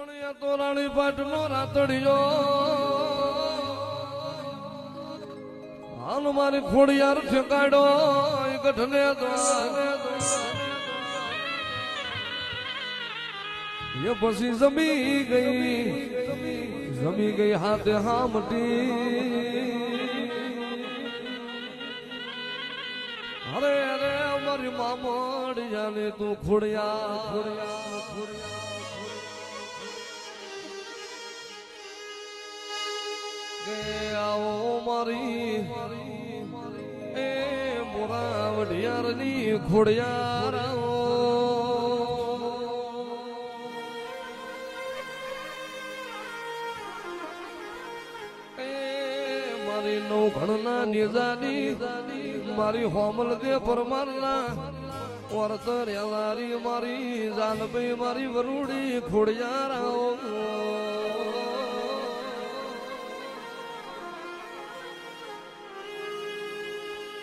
પણ તો રાણી પાટનો રાતડિયો હાલ મારી ખોડિયાર ઠેકાડો ગઢને એ પછી જમી ગઈ હાથે હામટી અરે અરે અમારી મામડિયાને તું ખોડિયા કે આવો મારી એ મોરાવડિયારની ખોડિયાર મારી નવ ઘણના નિજાની મારી હોમલ દે પરમારના વર્તર યારી મારી જાનભાઈ મારી વરુડી ખોડિયાર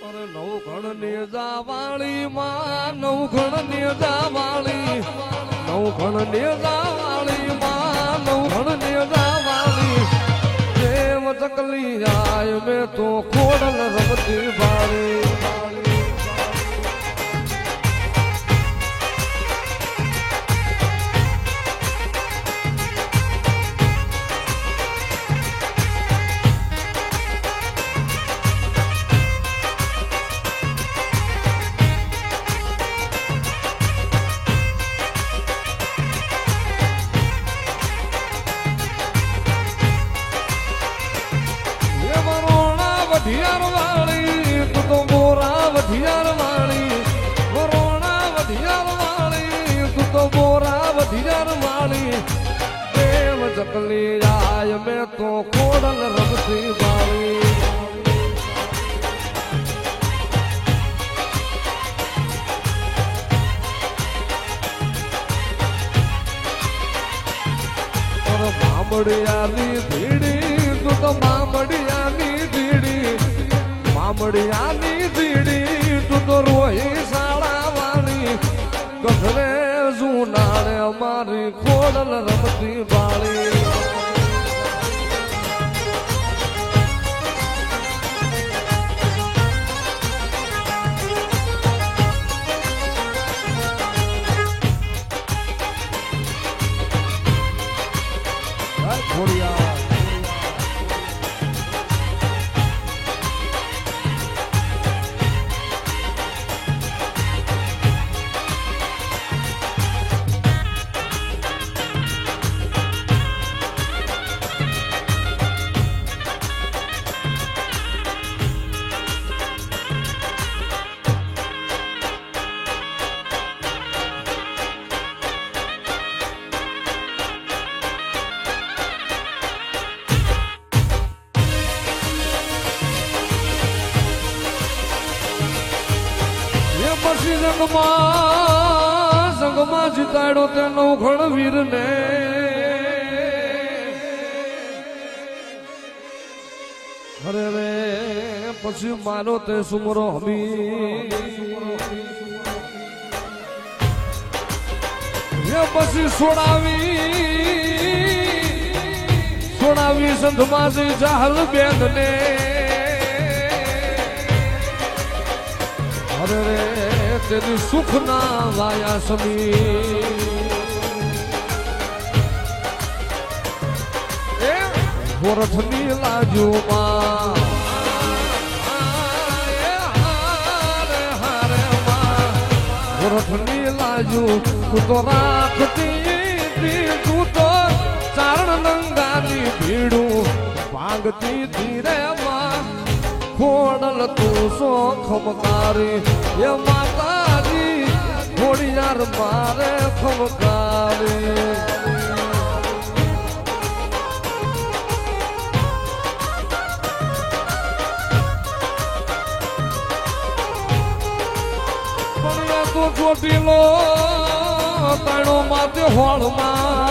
અરે નવ ઘણ ને જાવાળી માં નવ ઘણ ને જાવાળી નવ ઘણ ને જાવાળી માં નવ ઘણ ને જાવાળી દેવ ચકલી જાય મેં તો ખોડલ રમતી બાળી વઢિયાર વાળી તું તો બોરા વઢિયાર વાળી વરોણા વઢિયાર વાળી તું તો બોરા વઢિયાર વાળી દેવ ચકલી જાય મેં તો ખોડલ રમતી વાળી મામડિયાની ભીડી તું તો મામડિયાની મામડિયાની દીડી તું તો રોહી સાડા વાળી ગઢરે જૂનાણે અમારી ખોડલ રમતી બાળી ખોડિયા પછી સંગમાં જીતાડો તે નવઘણ વીરને અરે રે પછી મારો તે સુમરો હમી પછી છોડાવી સંઘમાં જાહલ બેનને અરે રે તેની સુખ ના વાયા સમી ગોરખની લાજુમાં ગોરખની લાજુ તું તો રાખતી તું તો ચારણ નંગાની ભીડું ભાગતી ધીરે માં ખોડલ તું સો ખમકારી એ માતાજી ખોડિયાર મારે ખમકારી તો ચોટીલો તાણો માથે હોળમાં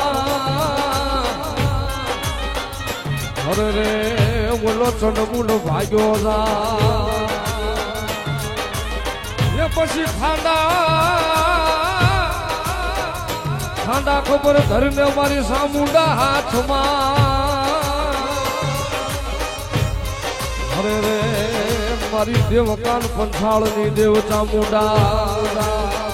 અરે રે બોલો ચંડમુંડ ભાગ્યો જા પછી ખાંડા ખબર ધરીને મારી સામુંડા હાથમાં અરે રે મારી દેવકાન પંથાળની દેવ ચામુંડા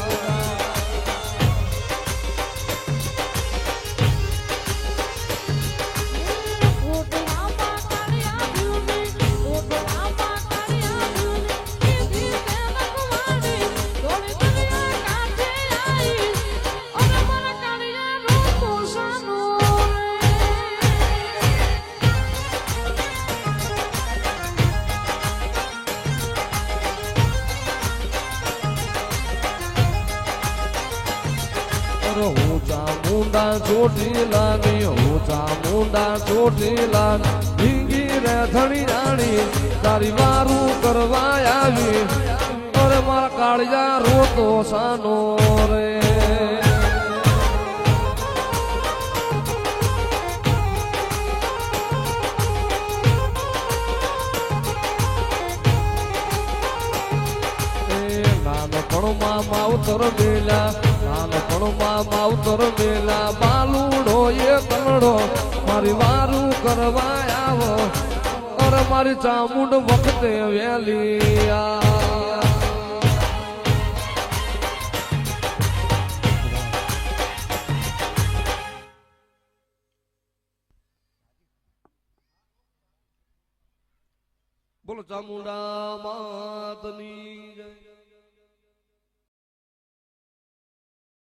ઊંચા મુંડા ચોટીલા ની ઊંચા મુંડા ચોટીલા ભીંગી રે ધણી રાણી તારી વારું કરવા આવી અરે મારા કાળિયા રોતો સાનો રે નાનપણમાં માવતર મેલા નાનપણમાં માવતર મેલા બાલુડો એ કલડો મારી વારું કરવા આવો અરે મારી ચામુંડ વખતે વેલી બોલો ચામુંડા માતની